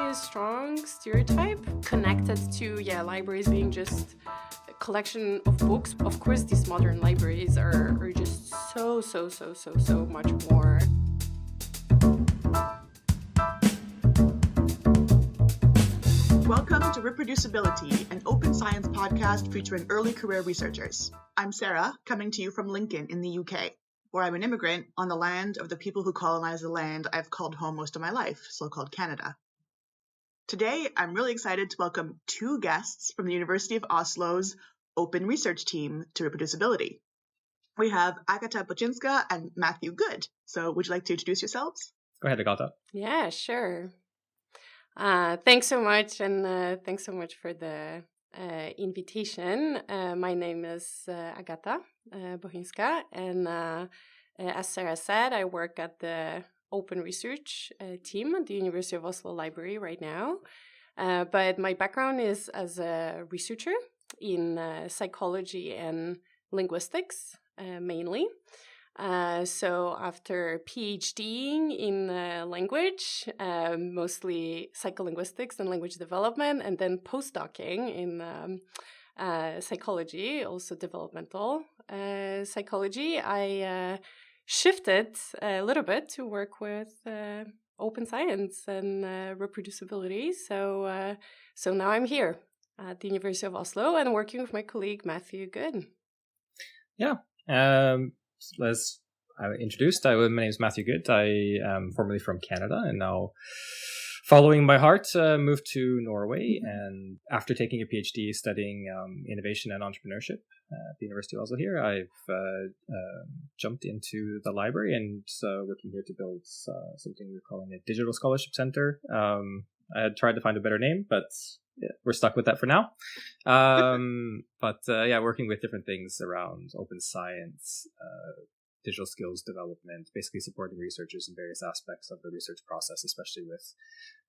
extremely strong stereotype connected to, libraries being just a collection of books. Of course, these modern libraries are just so much more. Welcome to Reproducibility, an open science podcast featuring early career researchers. I'm Sarah, coming to you from Lincoln in the UK, where I'm an immigrant on the land of the people who colonized the land I've called home most of my life, so-called Canada. Today, I'm really excited to welcome two guests from the University of Oslo's Open Research Team to Reproducibility. We have Agata Bochynska and Matthew Good. So would you like to introduce yourselves? Go ahead, Agata. Yeah, sure. Thanks so much, and thanks so much for the invitation. My name is Agata Bochynska, and as Sarah said, I work at the Open Research team at the University of Oslo Library right now. But my background is as a researcher in psychology and linguistics, mainly. So after PhDing in language, mostly psycholinguistics and language development, and then postdocing in psychology, also developmental psychology, I shifted a little bit to work with open science and reproducibility. So now I'm here at the University of Oslo and working with my colleague Matthew Good. Yeah. As I introduced, my name is Matthew Good. I am formerly from Canada and now, following my heart, moved to Norway. And after taking a PhD studying innovation and entrepreneurship at the University of Oslo here, I've jumped into the library and working here to build something we're calling a digital scholarship center. I had tried to find a better name, but we're stuck with that for now. Working with different things around open science, digital skills development, basically supporting researchers in various aspects of the research process, especially with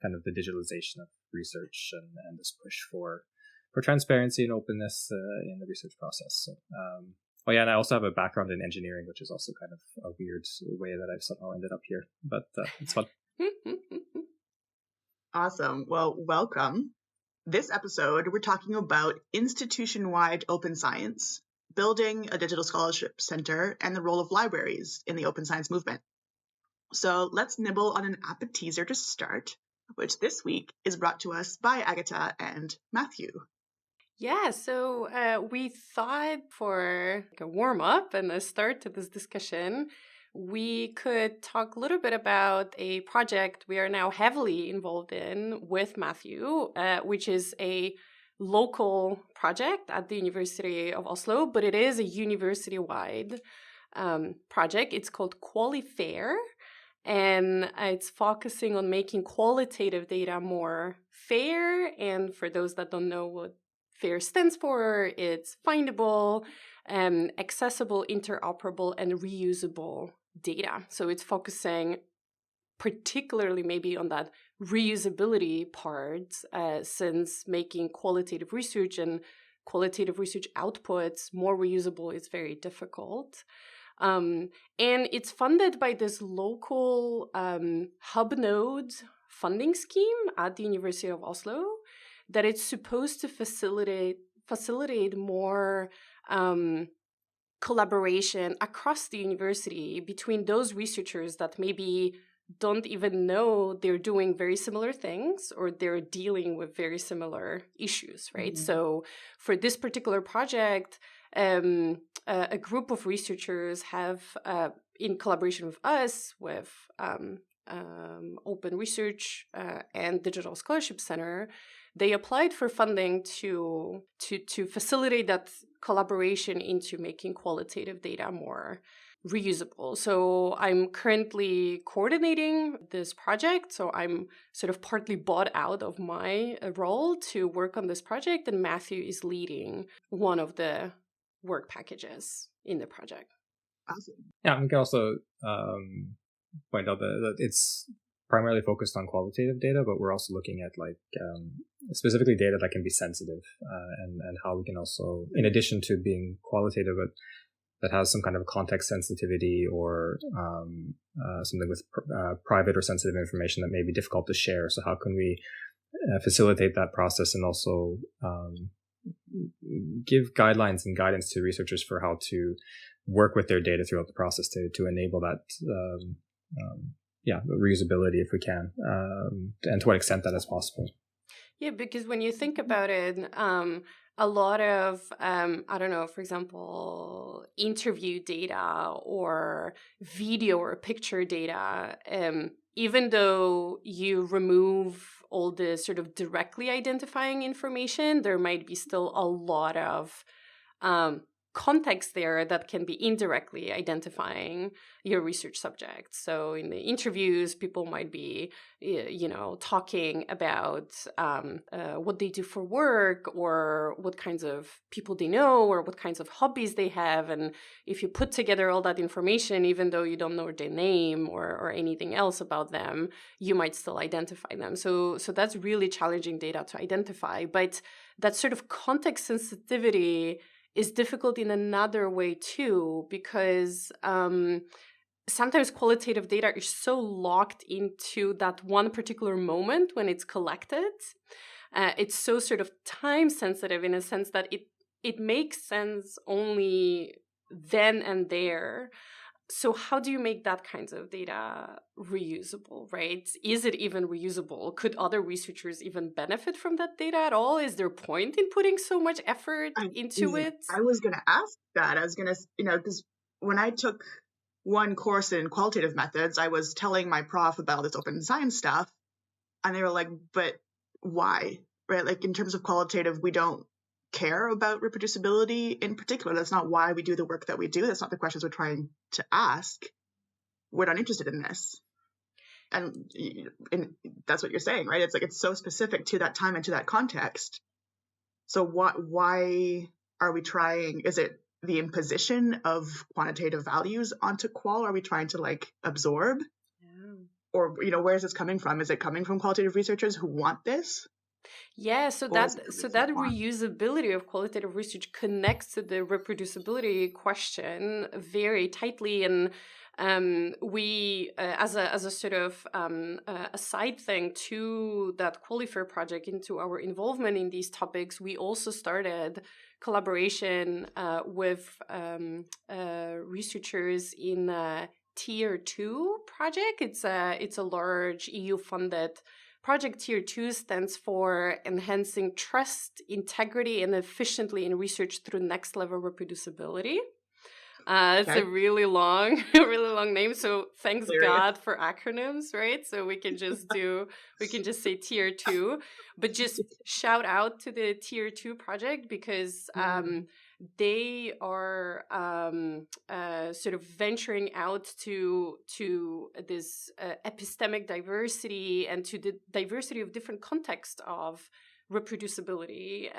kind of the digitalization of research and this push for transparency and openness in the research process. So, and I also have a background in engineering, which is also kind of a weird way that I've somehow ended up here, but it's fun. Awesome. Well, welcome. This episode, we're talking about institution-wide open science, building a digital scholarship center, and the role of libraries in the open science movement. So let's nibble on an appetizer to start, which this week is brought to us by Agata and Matthew. Yeah, so we thought for a warm-up and a start to this discussion, we could talk a little bit about a project we are now heavily involved in with Matthew, which is a local project at the University of Oslo, but it is a university-wide project. It's called QualiFair, and it's focusing on making qualitative data more fair. And for those that don't know what FAIR stands for, it's findable, accessible, interoperable, and reusable data. So it's focusing particularly maybe on that reusability part, since making qualitative research and qualitative research outputs more reusable is very difficult. And it's funded by this local hub node funding scheme at the University of Oslo that it's supposed to facilitate more collaboration across the university between those researchers that maybe don't even know they're doing very similar things or they're dealing with very similar issues, right? Mm-hmm. So for this particular project, a group of researchers have, in collaboration with us, with Open Research and Digital Scholarship Center, they applied for funding to facilitate that collaboration into making qualitative data more reusable. So I'm currently coordinating this project. So I'm sort of partly bought out of my role to work on this project, and Matthew is leading one of the work packages in the project. Awesome. Yeah, we can also point out that it's primarily focused on qualitative data, but we're also looking at specifically data that can be sensitive, and how we can also, in addition to being qualitative, but that has some kind of context sensitivity or something with private or sensitive information that may be difficult to share. So how can we facilitate that process, and also give guidelines and guidance to researchers for how to work with their data throughout the process to enable that reusability if we can, and to what extent that is possible. Yeah, because when you think about it, a lot of, I don't know, for example, interview data or video or picture data, even though you remove all the sort of directly identifying information, there might be still a lot of context there that can be indirectly identifying your research subject. So in the interviews, people might be, talking about what they do for work, or what kinds of people they know, or what kinds of hobbies they have. And if you put together all that information, even though you don't know their name or anything else about them, you might still identify them. So that's really challenging data to identify. But that sort of context sensitivity is difficult in another way too, because sometimes qualitative data is so locked into that one particular moment when it's collected. It's so sort of time sensitive in a sense that it makes sense only then and there. So how do you make that kinds of data reusable, right? Is it even reusable? Could other researchers even benefit from that data at all? Is there a point in putting so much effort into it? I was going to ask that. I was going to, because when I took one course in qualitative methods, I was telling my prof about this open science stuff, and they were like, but why? Right? Like, in terms of qualitative, we don't care about reproducibility in particular. That's not why we do the work that we do. That's not the questions we're trying to ask. We're not interested in this. And that's what you're saying, right? It's like, it's so specific to that time and to that context. So why are we trying? Is it the imposition of quantitative values onto qual? Are we trying to like absorb? Yeah. Or, where is this coming from? Is it coming from qualitative researchers who want this? Yeah, so that reusability of qualitative research connects to the reproducibility question very tightly. And we, as a sort of a side thing to that Qualifier project, into our involvement in these topics, we also started collaboration with researchers in Tier 2 project. It's a large EU-funded project. Tier 2 stands for Enhancing Trust, Integrity, and Efficiently in Research Through Next Level Reproducibility. It's a really long name. So thanks God for acronyms, right? So we can just say Tier 2, but just shout out to the Tier 2 project, because they are sort of venturing out to this epistemic diversity and to the diversity of different contexts of reproducibility,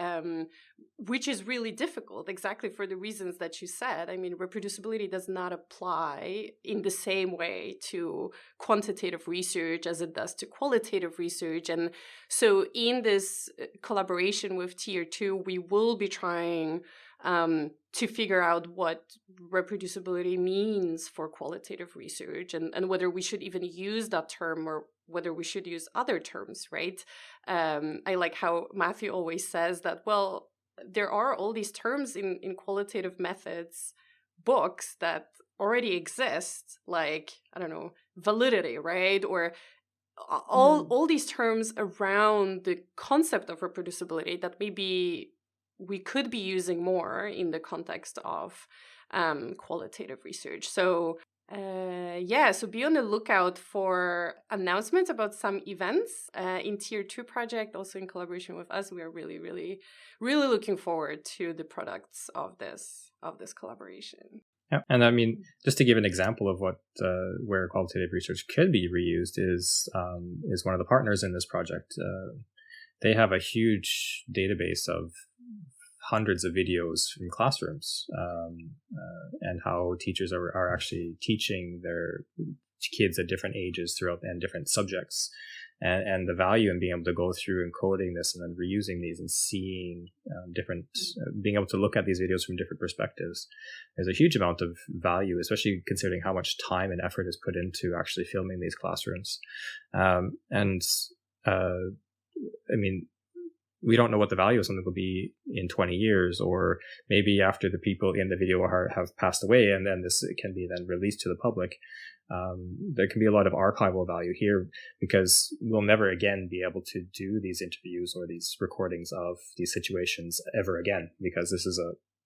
which is really difficult, exactly for the reasons that you said. I mean, reproducibility does not apply in the same way to quantitative research as it does to qualitative research. And so in this collaboration with Tier 2, we will be trying to figure out what reproducibility means for qualitative research, and whether we should even use that term, or whether we should use other terms, right? I like how Matthew always says that, well, there are all these terms in qualitative methods books that already exist, like, I don't know, validity, right? Or all these terms around the concept of reproducibility that maybe we could be using more in the context of qualitative research. So so be on the lookout for announcements about some events in Tier 2 project, also in collaboration with us. We are really, really, really looking forward to the products of this collaboration. Yeah, and I mean, just to give an example of what where qualitative research could be reused is one of the partners in this project. They have a huge database of hundreds of videos from classrooms, and how teachers are actually teaching their kids at different ages throughout and different subjects, and the value in being able to go through and coding this and then reusing these and seeing being able to look at these videos from different perspectives. There's a huge amount of value, especially considering how much time and effort is put into actually filming these classrooms. I mean, we don't know what the value of something will be in 20 years, or maybe after the people in the video have passed away, and then this can be then released to the public. There can be a lot of archival value here, because we'll never again be able to do these interviews or these recordings of these situations ever again, because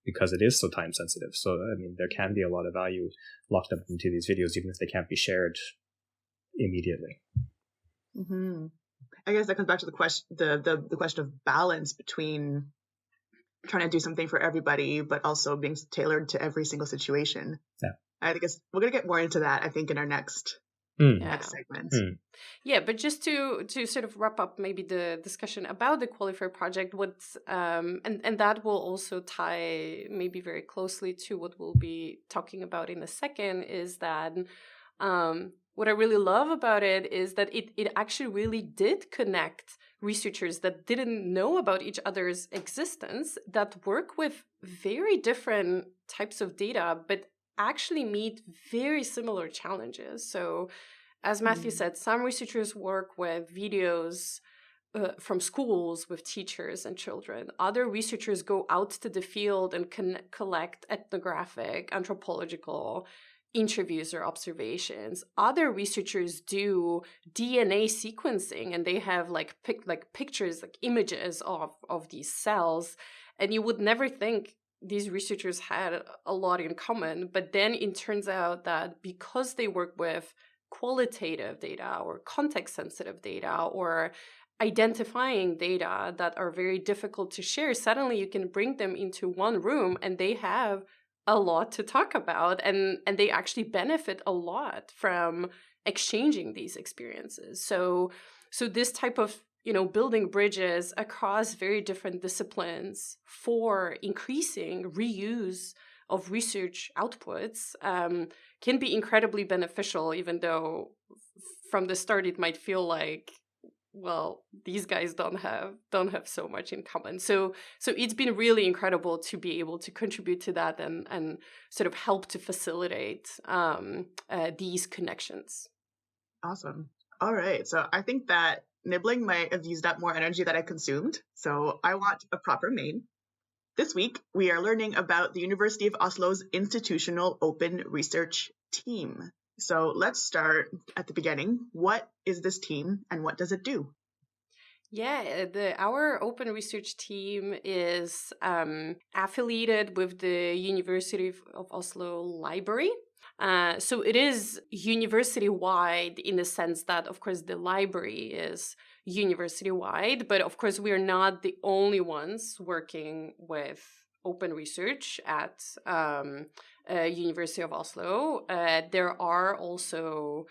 because it is so time sensitive. So, I mean, there can be a lot of value locked up into these videos, even if they can't be shared immediately. Mm-hmm. I guess that comes back to the question of balance between trying to do something for everybody, but also being tailored to every single situation. Yeah. I guess we're going to get more into that, I think, in our next segment. Yeah, but just to sort of wrap up maybe the discussion about the Qualifier project, and that will also tie maybe very closely to what we'll be talking about in a second, is that what I really love about it is that it actually really did connect researchers that didn't know about each other's existence, that work with very different types of data, but actually meet very similar challenges. So, as Matthew said, some researchers work with videos from schools with teachers and children. Other researchers go out to the field and can collect ethnographic, anthropological interviews or observations. Other researchers do DNA sequencing, and they have pictures, like images of these cells. And you would never think these researchers had a lot in common, but then it turns out that because they work with qualitative data or context sensitive data or identifying data that are very difficult to share, suddenly you can bring them into one room and they have a lot to talk about, and they actually benefit a lot from exchanging these experiences. So this type of, building bridges across very different disciplines for increasing reuse of research outputs can be incredibly beneficial, even though from the start it might feel like, well, these guys don't have so much in common. So it's been really incredible to be able to contribute to that and sort of help to facilitate these connections. Awesome. All right. So I think that nibbling might have used up more energy that I consumed. So I want a proper name. This week, we are learning about the University of Oslo's Institutional Open Research Team. So let's start at the beginning. What is this team and what does it do? Yeah, our open research team is affiliated with the University of Oslo Library. So it is university-wide in the sense that, of course, the library is university-wide, but of course, we are not the only ones working with open research at University of Oslo. There are also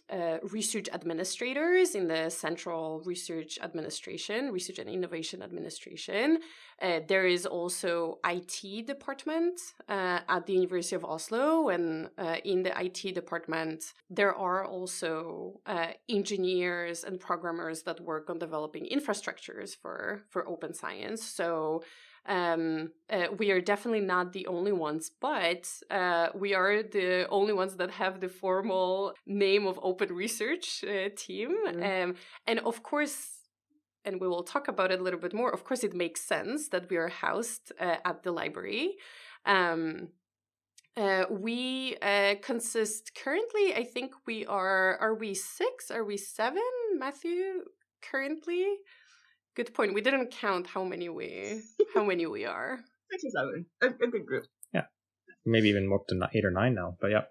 research administrators in the Central Research Administration, Research and Innovation Administration. There is also IT department at the University of Oslo, and in the IT department, there are also engineers and programmers that work on developing infrastructures for open science. So we are definitely not the only ones, but we are the only ones that have the formal name of open research team. And of course, and we will talk about it a little bit more, of course, it makes sense that we are housed at the library. We consist currently, I think are we 6? Are we 7, Matthew, currently? Good point. We didn't count how many we are. 6 or 7. A good group. Yeah. Maybe even more than 8 or 9 now, but yeah.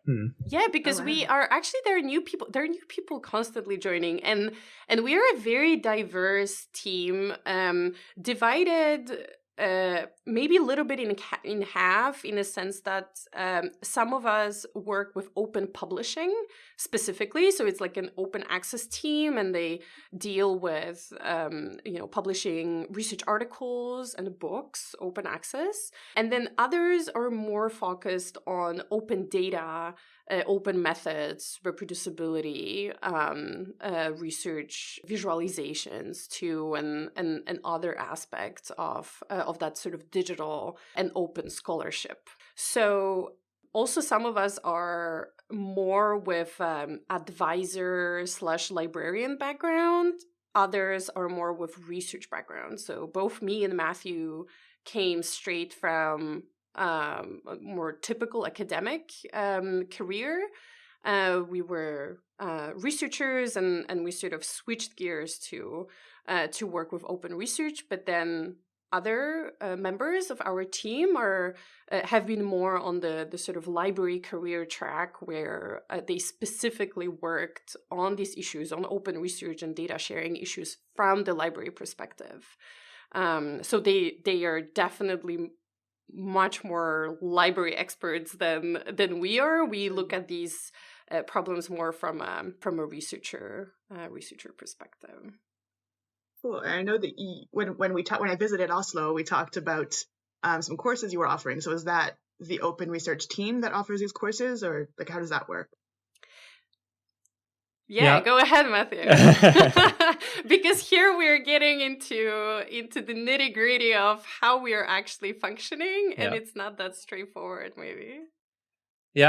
Yeah, because we are actually, there are new people constantly joining, and we are a very diverse team, divided maybe a little bit in half, in a sense that some of us work with open publishing specifically, so it's like an open access team, and they deal with publishing research articles and books, open access. And then others are more focused on open data, open methods, reproducibility, research visualizations too, and other aspects of that sort of digital and open scholarship. So also some of us are more with advisor / librarian background. others are more with research background. So both me and Matthew came straight from a more typical academic career. We were researchers, and we sort of switched gears to work with open research. But then other members of our team have been more on the sort of library career track, where they specifically worked on these issues, on open research and data sharing issues from the library perspective. So they are definitely much more library experts than we are. We look at these problems more from a researcher perspective. Cool. And I know that when I visited Oslo, we talked about some courses you were offering. So is that the open research team that offers these courses, or like how does that work? Yeah, go ahead, Matthew. Because here we're getting into the nitty-gritty of how we are actually functioning, and it's not that straightforward, maybe. We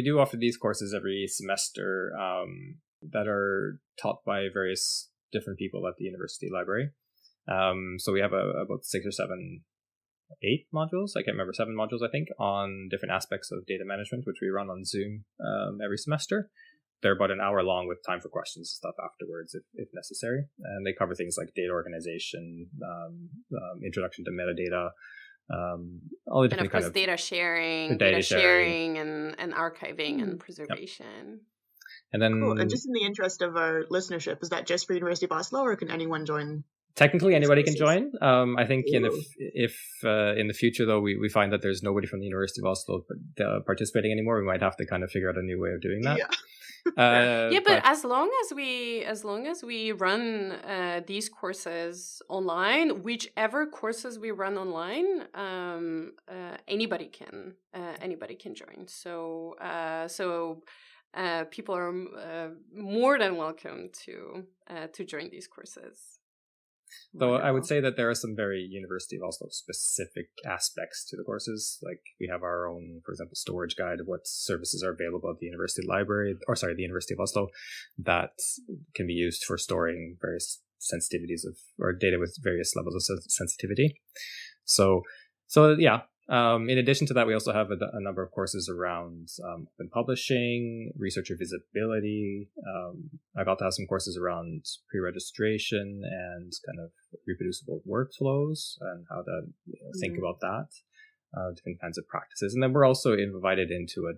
do offer these courses every semester that are taught by various different people at the university library. So we have about 6 or 7, 8 modules. I can't remember, 7 modules, I think, on different aspects of data management, which we run on Zoom every semester. They're about an hour long with time for questions and stuff afterwards if necessary. And they cover things like data organization, introduction to metadata, all the different, and of course, data sharing and archiving and preservation. Yep. And then, cool. And just in the interest of our listenership, is that just for University of Oslo, or can anyone join? Technically, anybody can join. I think if in the future, though, we find that there's nobody from the University of Oslo participating anymore, we might have to kind of figure out a new way of doing that. Yeah. But as long as we run these courses online, whichever courses we run online, anybody can join. So people are more than welcome to join these courses. Though I would say that there are some very University of Oslo specific aspects to the courses. Like we have our own, for example, storage guide of what services are available at the University Library, the University of Oslo, that can be used for storing various sensitivities or data with various levels of sensitivity. So yeah. In addition to that, we also have a number of courses around open publishing, researcher visibility. Agata has some courses around pre-registration and kind of reproducible workflows and how to think about that, different kinds of practices. And then we're also invited into a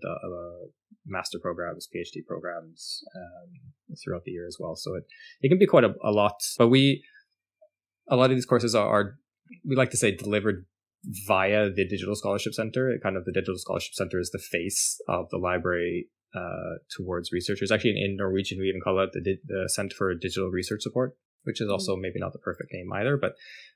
master programs, PhD programs throughout the year as well. So it can be quite a lot. But a lot of these courses are we like to say, delivered via the Digital Scholarship Center. Kind of the Digital Scholarship Center is the face of the library towards researchers. Actually, in Norwegian, we even call it the Center for Digital Research Support, which is also maybe not the perfect name either. But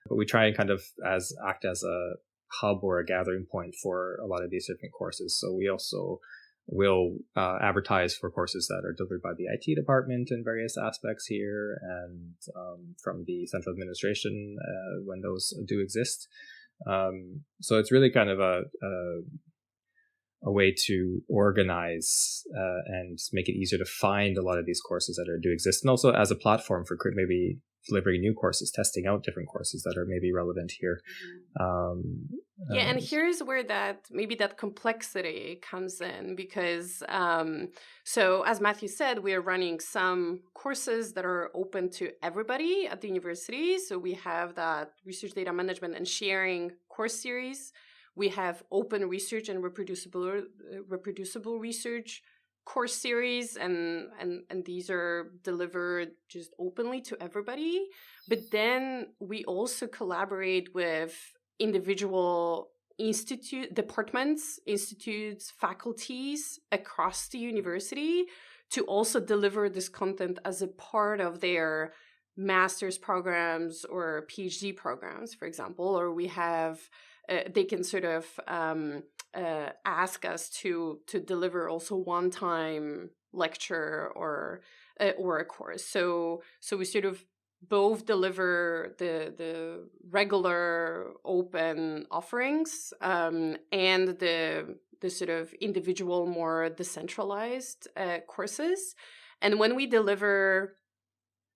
we try and kind of act as a hub or a gathering point for a lot of these different courses. So we also will advertise for courses that are delivered by the IT department in various aspects here, and from the central administration when those do exist. So it's really kind of a way to organize and make it easier to find a lot of these courses that do exist, and also as a platform for maybe delivering new courses, testing out different courses that are maybe relevant here. And here's where that complexity comes in, because so as Matthew said, we are running some courses that are open to everybody at the university. So we have that research data management and sharing course series. We have open research and reproducible research course series, and these are delivered just openly to everybody. But then we also collaborate with individual departments, institutes, faculties across the university to also deliver this content as a part of their master's programs or PhD programs, for example. Or we have they can sort of ask us to deliver also one-time lecture or a course. So we sort of both deliver the regular open offerings and the sort of individual, more decentralized courses. And when we deliver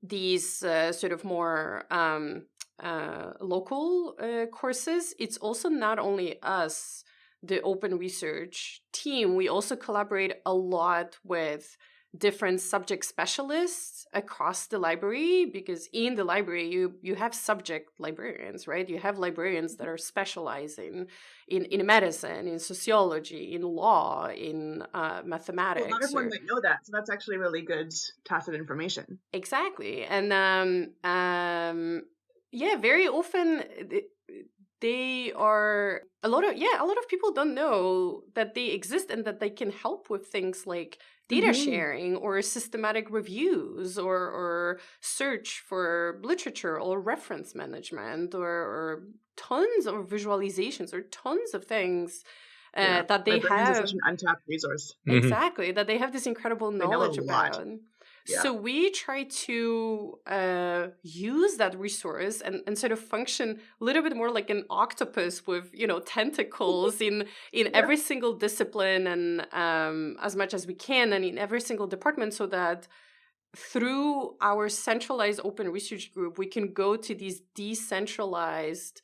these sort of more local courses, it's also not only us, the open research team. We also collaborate a lot with different subject specialists across the library, because in the library you have subject librarians, right? You have librarians that are specializing in medicine, in sociology, in law, in mathematics. Well, not everyone might know that, so that's actually really good tacit information. Exactly. And yeah, very often they are a lot of people don't know that they exist and that they can help with things like data sharing or systematic reviews or search for literature or reference management or tons of visualizations or tons of things that they Librarians have. are such an untapped resource. Exactly, that they have this incredible knowledge They know a lot. about. Yeah. So we try to use that resource and sort of function a little bit more like an octopus with, tentacles in every single discipline and as much as we can and in every single department, so that through our centralized open research group, we can go to these decentralized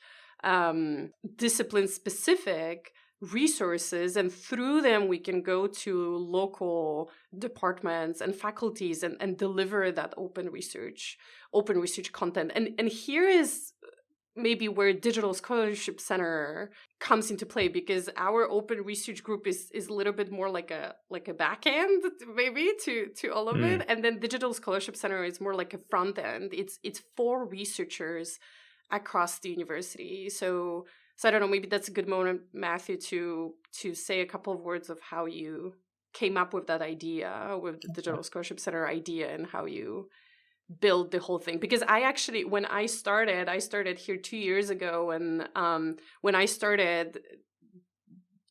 discipline-specific resources, and through them we can go to local departments and faculties and deliver that open research content. And here is maybe where Digital Scholarship Center comes into play, because our open research group is a little bit more like a back end maybe to all of it, and then Digital Scholarship Center is more like a front end. It's for researchers across the university. So I don't know, maybe that's a good moment, Matthew, to say a couple of words of how you came up with that idea, with the Digital Scholarship Center idea, and how you build the whole thing. Because I actually, when I started here 2 years ago, and when I started,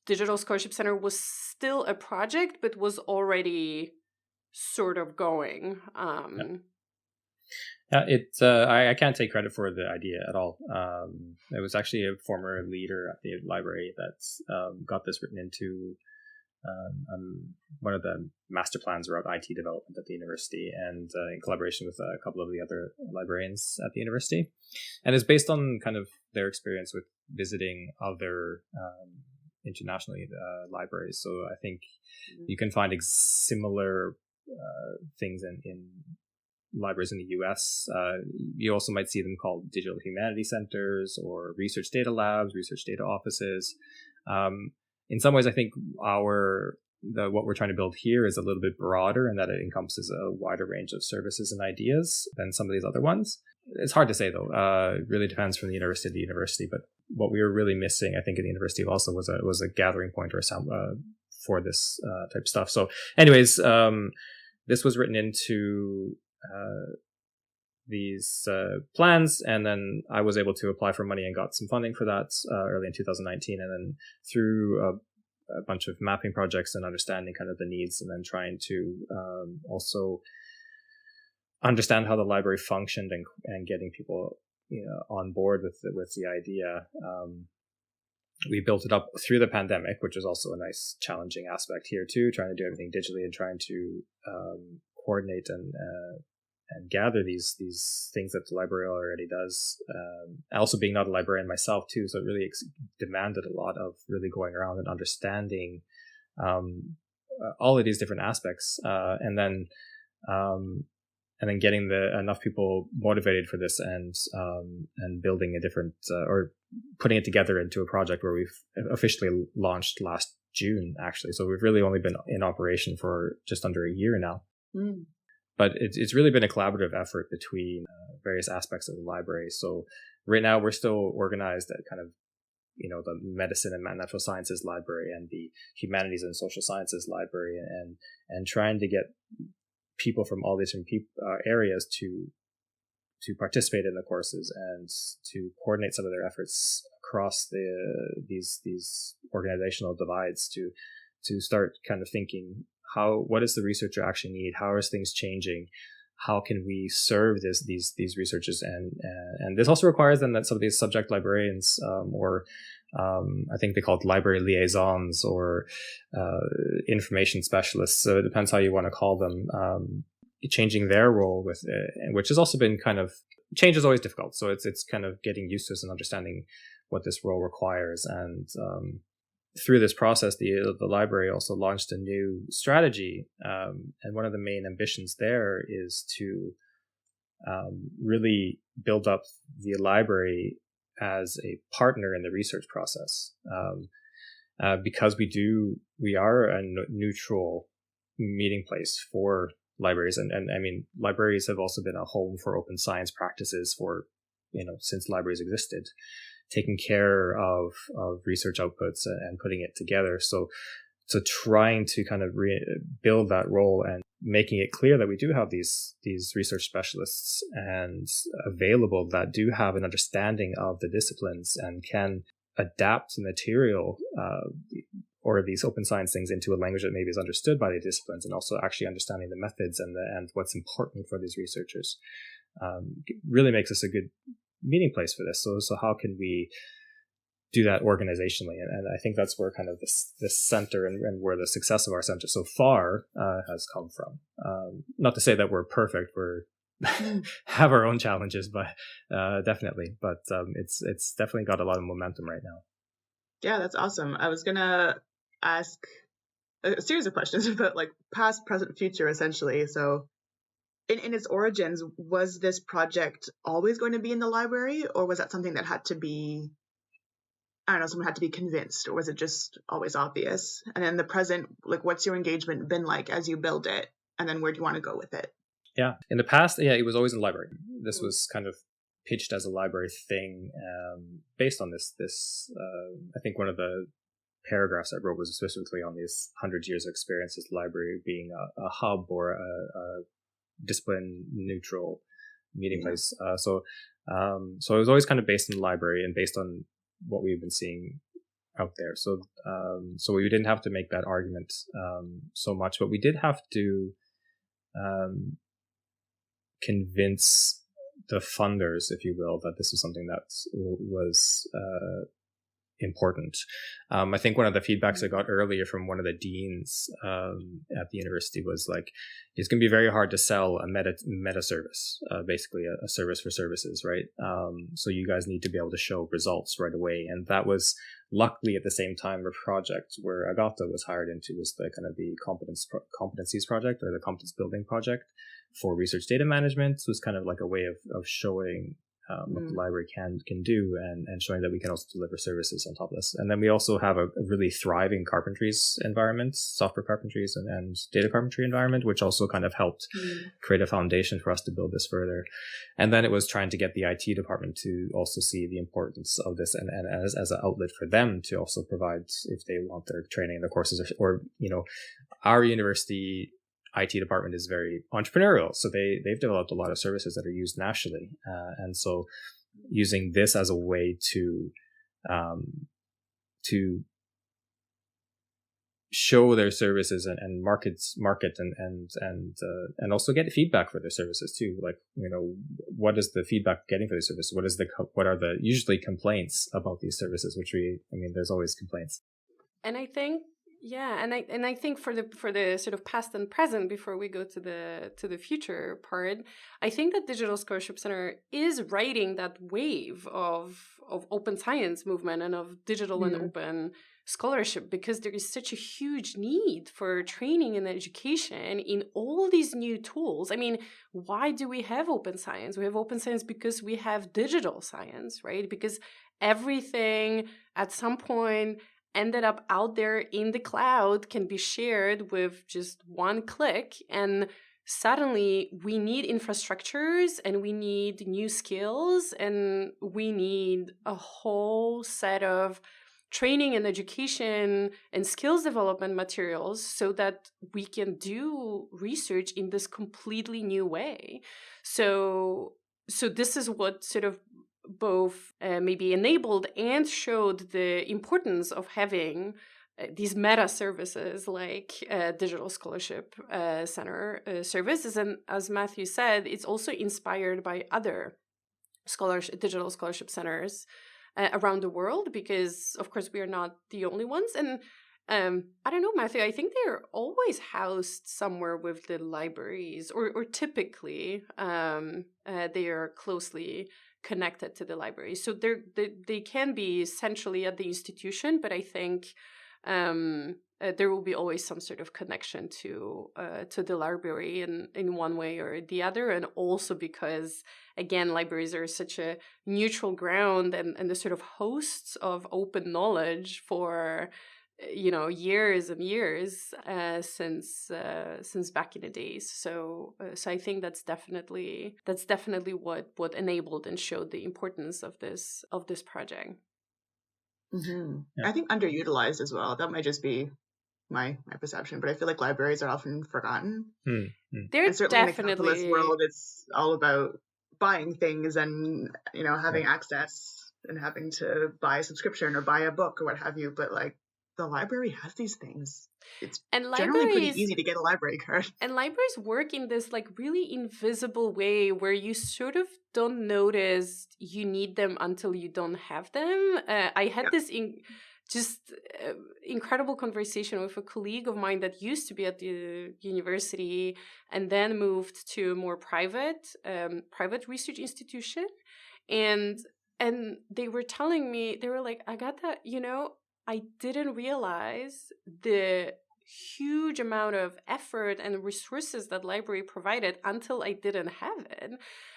Digital Scholarship Center was still a project, but was already sort of going. I can't take credit for the idea at all. It was actually a former leader at the library that got this written into one of the master plans around IT development at the university, and in collaboration with a couple of the other librarians at the university. And it's based on kind of their experience with visiting other internationally libraries. So I think you can find similar things in libraries in the US. You also might see them called digital humanities centers or research data labs, research data offices. In some ways, I think what we're trying to build here is a little bit broader, in that it encompasses a wider range of services and ideas than some of these other ones. It's hard to say, though. It really depends from the university to university. But what we were really missing, I think, at the university also was a gathering point or for this type of stuff. So, anyways, this was written into these plans, and then I was able to apply for money and got some funding for that early in 2019, and then through a bunch of mapping projects and understanding kind of the needs, and then trying to also understand how the library functioned and getting people on board with the idea. We built it up through the pandemic, which is also a nice challenging aspect here too, trying to do everything digitally and trying to coordinate and gather these things that the library already does. Also being not a librarian myself too, so it really demanded a lot of really going around and understanding all of these different aspects, and then getting enough people motivated for this, and building a different or putting it together into a project where we've officially launched last June, actually. So we've really only been in operation for just under a year now. But it's really been a collaborative effort between various aspects of the library. So right now we're still organized at kind of, the medicine and natural sciences library and the humanities and social sciences library, and trying to get people from all these different areas to participate in the courses and to coordinate some of their efforts across these organizational divides to start kind of thinking, what does the researcher actually need? How are things changing? How can we serve these researchers? And this also requires then that some of these subject librarians, or I think they call it library liaisons or information specialists. So it depends how you want to call them. changing their role with which has also been kind of, change is always difficult. So it's kind of getting used to this and understanding what this role requires. And through this process, the library also launched a new strategy. And one of the main ambitions there is to really build up the library as a partner in the research process. Because we are a neutral meeting place for libraries. And I mean, libraries have also been a home for open science practices for, since libraries existed, taking care of research outputs and putting it together. So trying to kind of build that role and making it clear that we do have these research specialists and available that do have an understanding of the disciplines and can adapt the material or these open science things into a language that maybe is understood by the disciplines, and also actually understanding the methods and what's important for these researchers. Really makes us a good meeting place for this. So how can we do that organizationally? And I think that's where kind of this center and where the success of our center so far has come from. Not to say that we're perfect. We're have our own challenges, but definitely. But it's definitely got a lot of momentum right now. Yeah, that's awesome. I was gonna ask a series of questions about like past, present, future, essentially. So in its origins, was this project always going to be in the library, or was that something that had to be, I don't know, someone had to be convinced, or was it just always obvious? And then the present, like, what's your engagement been like as you build it? And then where do you want to go with it? Yeah, in the past, it was always in the library. This was kind of pitched as a library thing based on this. I think one of the paragraphs I wrote was specifically on these 100 years of experience as the library being a hub or a discipline neutral meeting place. So it was always kind of based in the library and based on what we've been seeing out there. So we didn't have to make that argument so much, but we did have to convince the funders, if you will, that this was something that was important. I think one of the feedbacks I got earlier from one of the deans at the university was like, it's going to be very hard to sell a meta service, basically a service for services, right? So you guys need to be able to show results right away. And that was luckily at the same time a project where Agata was hired into, was the kind of the competencies project, or the competence building project for research data management. So it's kind of like a way of showing what the library can do, and showing that we can also deliver services on top of this. And then we also have a really thriving Carpentries environment, software Carpentries and data carpentry environment, which also kind of helped create a foundation for us to build this further. And then it was trying to get the IT department to also see the importance of this and as an outlet for them to also provide, if they want their training and their courses, or our university IT department is very entrepreneurial, so they've developed a lot of services that are used nationally, and so using this as a way to show their services and market and also get feedback for their services too. Like, what is the feedback getting for the service? What are the usually complaints about these services? There's always complaints. And I think. Yeah, and I think for the sort of past and present, before we go to the future part, I think that Digital Scholarship Center is riding that wave of open science movement and of digital and open scholarship, because there is such a huge need for training and education in all these new tools. I mean, why do we have open science? We have open science because we have digital science, right? Because everything at some point ended up out there in the cloud, can be shared with just one click. And suddenly we need infrastructures, and we need new skills, and we need a whole set of training and education and skills development materials so that we can do research in this completely new way. So this is what sort of both maybe enabled and showed the importance of having these meta services like Digital Scholarship Center services. And as Matthew said, it's also inspired by other digital scholarship centers around the world, because of course we are not the only ones. And I don't know, Matthew. I think they're always housed somewhere with the libraries, or typically they are closely connected to the library. So they can be centrally at the institution, but I think there will be always some sort of connection to the library in one way or the other, and also because again, libraries are such a neutral ground and the sort of hosts of open knowledge for years and years since back in the days. So I think that's definitely what enabled and showed the importance of this project. Mm-hmm. Yeah. I think underutilized as well. That might just be my perception, but I feel like libraries are often forgotten. They're And certainly in the capitalist world, it's all about buying things and having access and having to buy a subscription or buy a book or what have you. But like the library has these things. It's generally pretty easy to get a library card. And libraries work in this like really invisible way where you sort of don't notice you need them until you don't have them. I had this incredible conversation with a colleague of mine that used to be at the university and then moved to a more private research institution, and they were telling me, they were like, Agata, I didn't realize the huge amount of effort and resources that library provided until I didn't have it.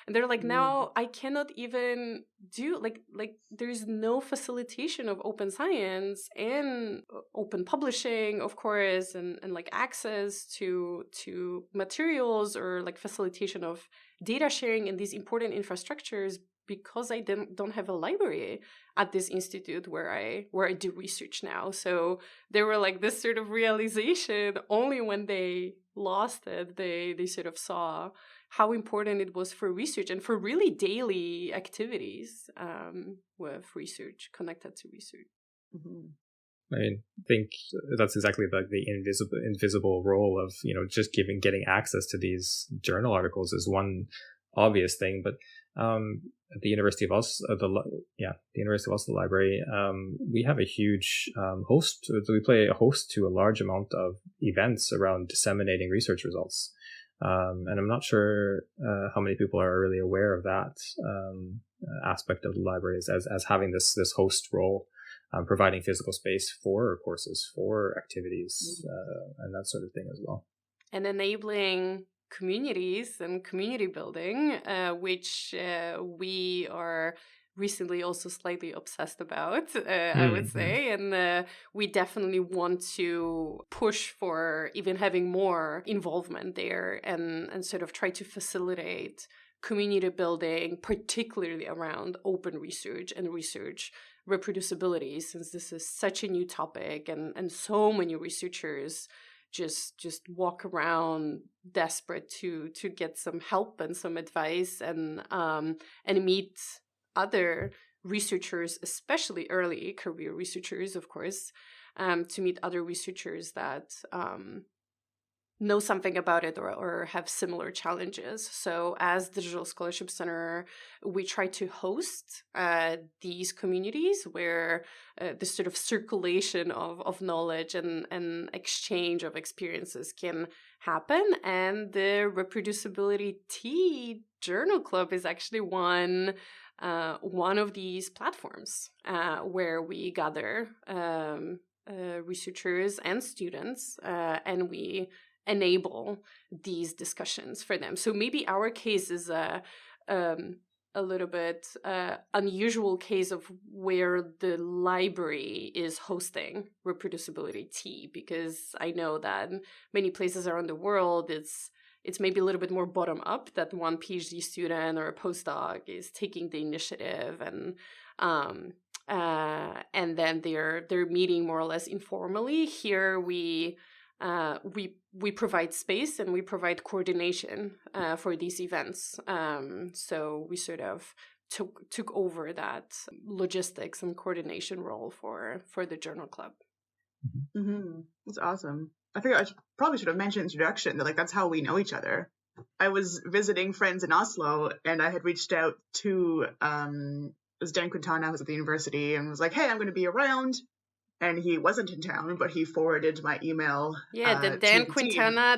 And they're like, now I cannot even do like there's no facilitation of open science and open publishing, of course, and like access to materials or like facilitation of data sharing in these important infrastructures, because I don't have a library at this institute where I do research now. So they were like this sort of realization only when they lost it, they sort of saw how important it was for research and for really daily activities with research, connected to research. I think that's exactly like the invisible role of just getting access to these journal articles is one obvious thing, but at the University of Oslo, the University of Oslo Library, we have a huge host. We play a host to a large amount of events around disseminating research results, and I'm not sure how many people are really aware of that aspect of the library as having this host role. Providing physical space for courses, for activities, and that sort of thing as well. And enabling communities and community building, which we are recently also slightly obsessed about, I would say. And we definitely want to push for even having more involvement there and sort of try to facilitate community building, particularly around open research and research reproducibility, since this is such a new topic and so many researchers just walk around desperate to get some help and some advice and meet other researchers, especially early career researchers, of course, to meet other researchers that know something about it or have similar challenges. So as Digital Scholarship Center, we try to host these communities where this sort of circulation of knowledge and exchange of experiences can happen. And the Reproducibility T Journal Club is actually one of these platforms where we gather researchers and students and we enable these discussions for them. So maybe our case is a little bit unusual case of where the library is hosting Reproducibility T, because I know that many places around the world it's maybe a little bit more bottom up, that one PhD student or a postdoc is taking the initiative and then they're meeting more or less informally. Here we provide space and we provide coordination for these events. So we sort of took over that logistics and coordination role for the journal club. That's awesome. I think I probably should have mentioned in the introduction that like that's how we know each other. I was visiting friends in Oslo and I had reached out to it was Dan Quintana, who's at the university, and was like, hey, I'm going to be around. and he wasn't in town, but he forwarded my email Yeah, to the team.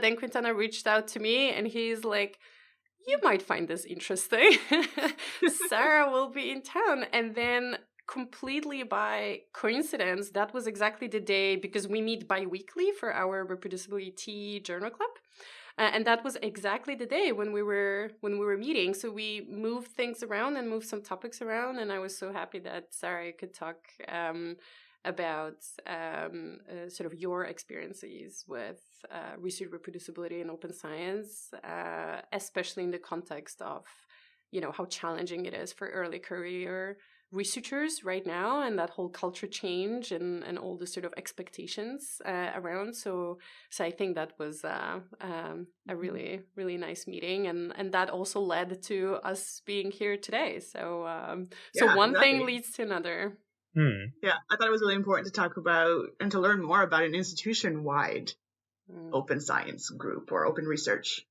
Dan Quintana reached out to me, and he's like, you might find this interesting. Sarah will be in town. And then completely by coincidence, that was exactly the day, because we meet bi-weekly for our reproducibility journal club. And that was exactly the day when we were meeting. So we moved things around and moved some topics around, and I was so happy that Sarah could talk about sort of your experiences with research reproducibility and open science, especially in the context of, how challenging it is for early career researchers right now, and that whole culture change and all the sort of expectations around. So I think that was a really, really nice meeting, and that also led to us being here today. So Yeah, one exactly. thing leads to another. Yeah, I thought it was really important to talk about and to learn more about an institution-wide open science group or open research,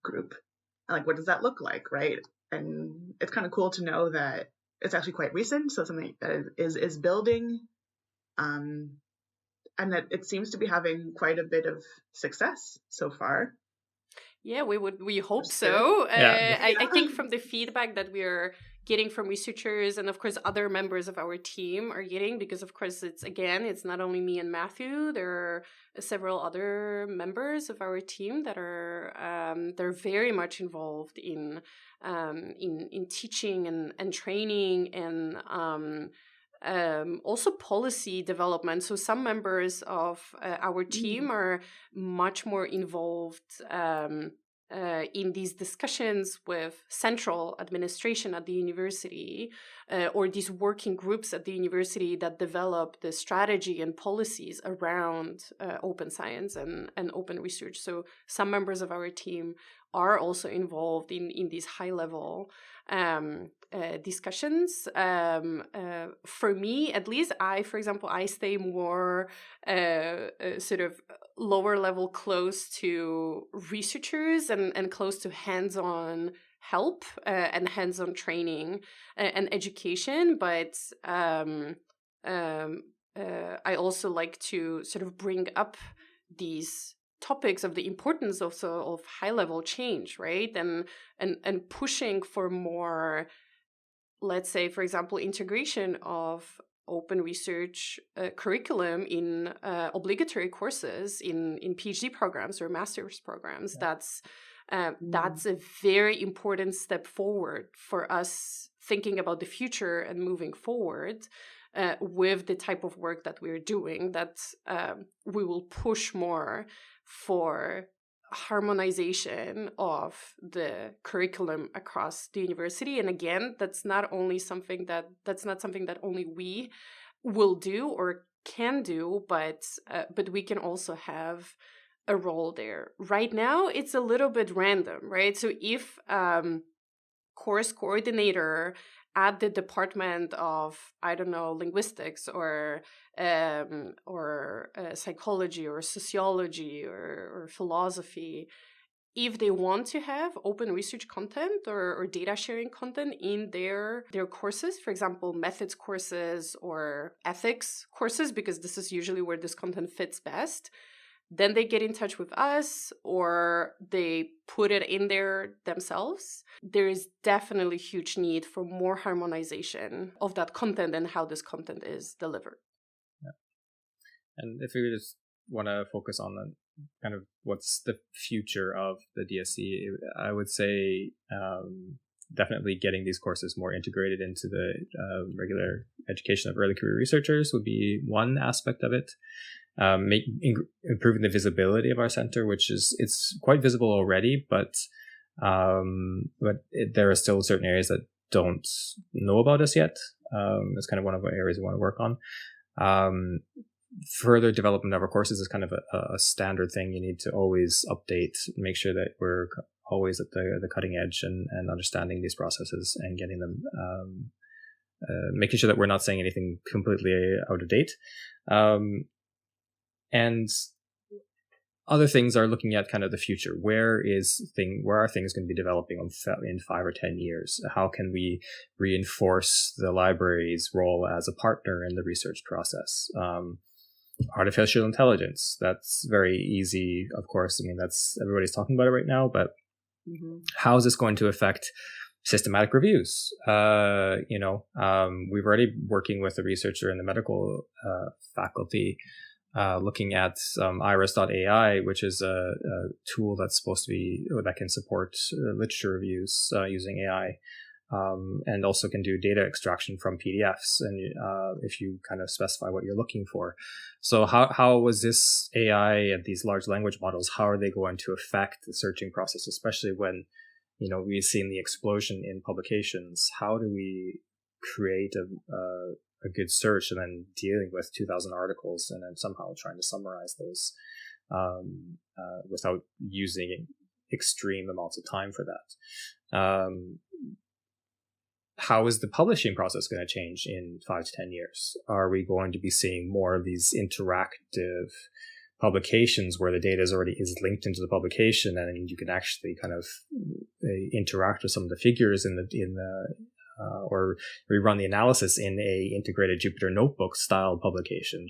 group. Like, what does that look like, right? And it's kind of cool to know that it's actually quite recent, so something that is building, and that it seems to be having quite a bit of success so far. Yeah, we hope That's so. Yeah. I think from the feedback that we're getting from researchers, and of course other members of our team are getting, because of course it's not only me and Matthew. There are several other members of our team that are they're very much involved in teaching and training and also policy development. So some members of our team are much more involved in these discussions with central administration at the university, or these working groups at the university that develop the strategy and policies around open science and open research. So some members of our team are also involved in these high level discussions. For me, at least, for example, I stay more sort of lower level, close to researchers and close to hands-on help and hands-on training and education. But I also like to sort of bring up these topics of the importance also of high-level change, right? And pushing for more, let's say, for example, integration of open research curriculum in obligatory courses in PhD programs or master's programs. Yeah. That's a very important step forward for us thinking about the future and moving forward with the type of work that we're doing, that we will push more for harmonization of the curriculum across the university. And again, that's not something that only we will do or can do, but we can also have a role there. Right now, it's a little bit random, right? So if course coordinator at the Department of, I don't know, linguistics or psychology or sociology or philosophy, if they want to have open research content or data sharing content in their courses, for example, methods courses or ethics courses, because this is usually where this content fits best, then they get in touch with us or they put it in there themselves. There is definitely huge need for more harmonization of that content and how this content is delivered. Yeah. And if we just want to focus on the kind of what's the future of the DSC, I would say definitely getting these courses more integrated into the regular education of early career researchers would be one aspect of it. Improving the visibility of our center, it's quite visible already, but there are still certain areas that don't know about us yet. It's kind of one of our areas we want to work on. Further development of our courses is kind of a standard thing. You need to always update, make sure that we're always at the cutting edge and understanding these processes and getting them, making sure that we're not saying anything completely out of date. And other things are looking at kind of the future. Where are things going to be developing in 5 or 10 years? How can we reinforce the library's role as a partner in the research process? Artificial intelligence, that's very easy, of course. I mean, that's everybody's talking about it right now, but how is this going to affect systematic reviews? We've already working with a researcher in the medical faculty, looking at iris.ai, which is a tool that's supposed to be, that can support literature reviews using AI, and also can do data extraction from PDFs, and if you kind of specify what you're looking for. So how was this AI and these large language models, how are they going to affect the searching process, especially when we've seen the explosion in publications? How do we create a good search, and then dealing with 2,000 articles and then somehow trying to summarize those without using extreme amounts of time for that? How is the publishing process going to change in 5 to 10 years? Are we going to be seeing more of these interactive publications where the data is linked into the publication, and you can actually kind of interact with some of the figures or rerun the analysis in a integrated Jupyter Notebook style publication?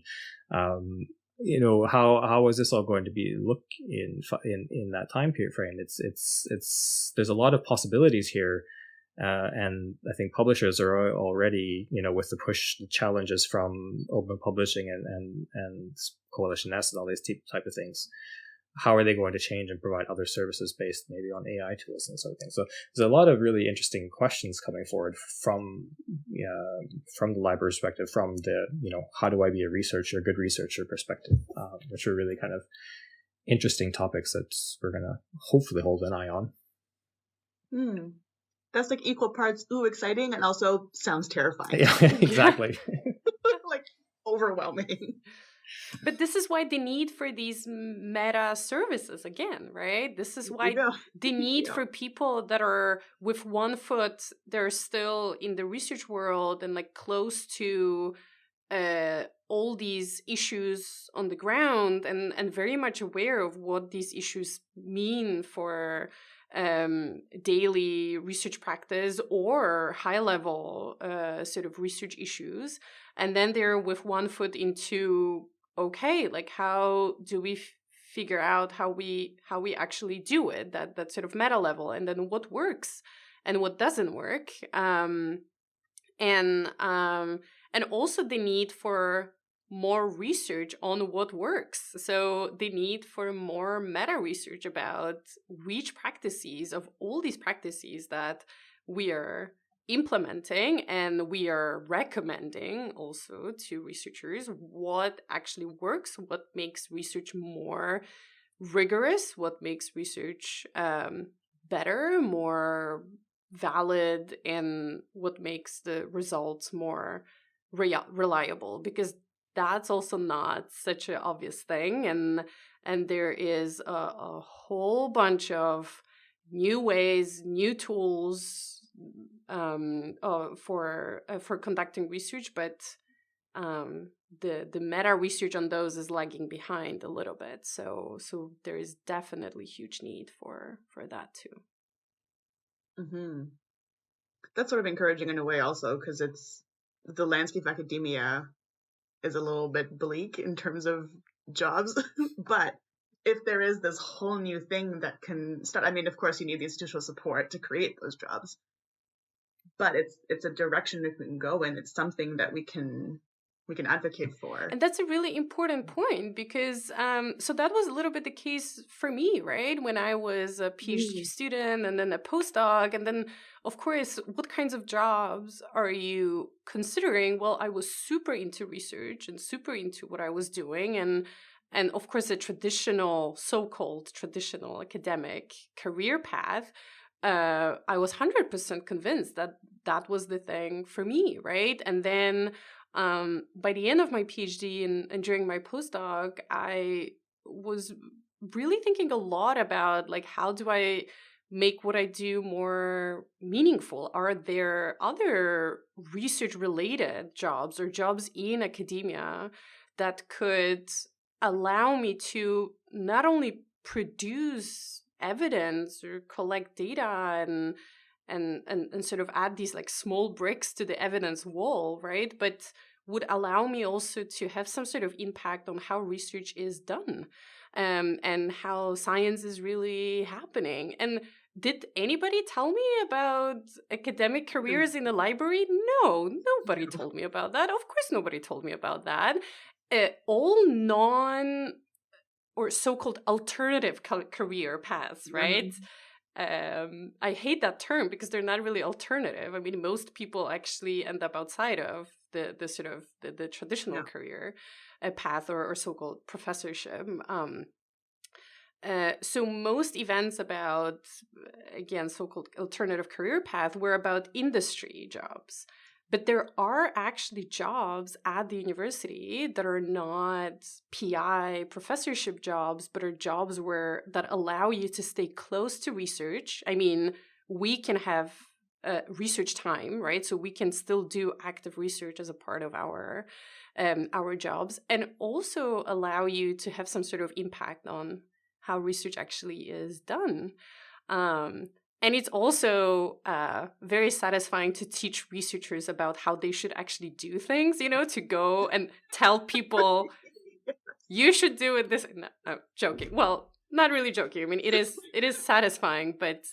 How is this all going to be look in that time period frame? It's there's a lot of possibilities here. And I think publishers are already, with the challenges from open publishing and Coalition S and all these type of things. How are they going to change and provide other services based maybe on AI tools and sort of thing? So there's a lot of really interesting questions coming forward from the library perspective, from the, how do I be a good researcher perspective, which are really kind of interesting topics that we're going to hopefully hold an eye on. That's like equal parts, exciting, and also sounds terrifying. Yeah, exactly. Like overwhelming. But this is why the need for these meta services again, right? This is why the need for people that are with one foot, they're still in the research world and like close to all these issues on the ground and very much aware of what these issues mean for daily research practice or high level sort of research issues. And then they're with one foot into, okay, like how do we figure out how we actually do it, that sort of meta level, and then what works and what doesn't work. And also the need for more research on what works. So the need for more meta research about which practices of all these practices that we are implementing and we are recommending also to researchers, what actually works, what makes research more rigorous, what makes research better, more valid, and what makes the results more reliable, because that's also not such an obvious thing, and there is a whole bunch of new ways, new tools for conducting research, but the meta research on those is lagging behind a little bit. So there is definitely huge need for that too. Mm-hmm. That's sort of encouraging in a way also, because it's the landscape of academia is a little bit bleak in terms of jobs. But if there is this whole new thing that can start, I mean, of course you need the institutional support to create those jobs, but it's a direction that we can go in. It's something that we can advocate for. And that's a really important point, because so that was a little bit the case for me, right? When I was a PhD student and then a postdoc, and then of course, what kinds of jobs are you considering? Well, I was super into research and super into what I was doing, and of course, a so-called traditional academic career path. I was 100% convinced that that was the thing for me, right? And then by the end of my PhD and during my postdoc, I was really thinking a lot about, like, how do I make what I do more meaningful? Are there other research-related jobs or jobs in academia that could allow me to not only produce evidence or collect data and sort of add these like small bricks to the evidence wall, right? But would allow me also to have some sort of impact on how research is done, and how science is really happening. And did anybody tell me about academic careers in the library? No, nobody told me about that. Of course, nobody told me about that. All non or so-called alternative career paths, right? I hate that term because they're not really alternative. I mean, most people actually end up outside of the sort of the traditional career path or so-called professorship. So most events about, again, so-called alternative career path were about industry jobs. But there are actually jobs at the university that are not PI professorship jobs, but are jobs that allow you to stay close to research. I mean, we can have research time, right? So we can still do active research as a part of our jobs, and also allow you to have some sort of impact on how research actually is done. And it's also very satisfying to teach researchers about how they should actually do things, to go and tell people, you should do it this. No, I'm joking. Well, not really joking. I mean, it is satisfying, but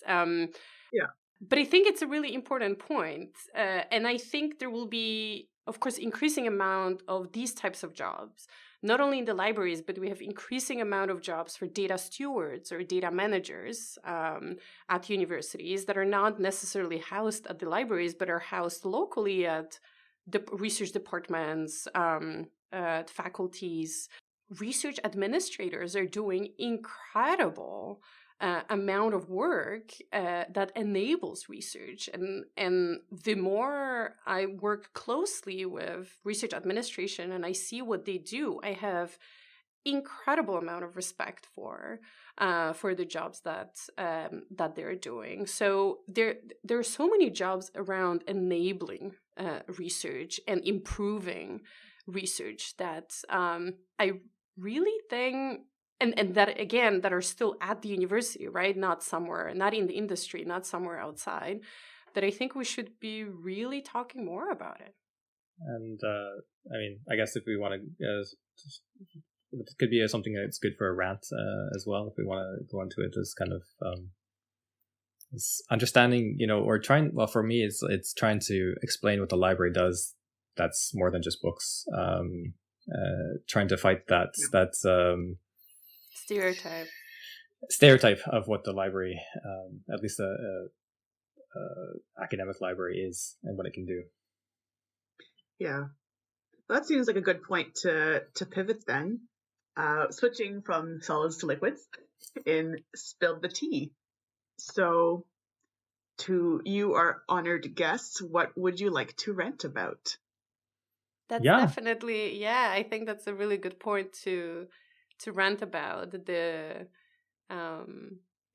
but I think it's a really important point. And I think there will be, of course, increasing amount of these types of jobs, not only in the libraries, but we have increasing amount of jobs for data stewards or data managers at universities that are not necessarily housed at the libraries, but are housed locally at the research departments, faculties. Research administrators are doing incredible amount of work that enables research. And the more I work closely with research administration and I see what they do, I have incredible amount of respect for the jobs that they're doing. So there are so many jobs around enabling research and improving research that I really think, and that, again, that are still at the university, right? Not somewhere, not in the industry, not somewhere outside, that I think we should be really talking more about it. And I mean, I guess if we want to, it could be something that's good for a rant as well, if we want to go into it as kind of understanding, or trying. Well, for me, it's trying to explain what the library does. That's more than just books. Trying to fight that stereotype of what the library, at least a academic library, is and what it can do. Yeah, that seems like a good point to pivot then. Switching from solids to liquids in Spilled the Tea. So, to you, our honored guests, what would you like to rant about? That's definitely, I think that's a really good point to rant about, the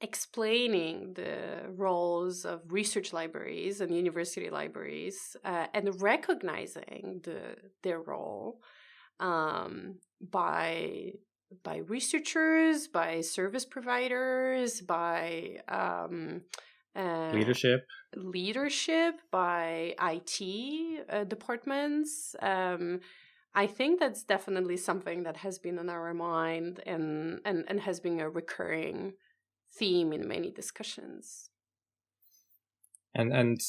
explaining the roles of research libraries and university libraries, and recognizing their role by researchers, by service providers, by leadership, by IT departments. I think that's definitely something that has been on our mind and has been a recurring theme in many discussions. And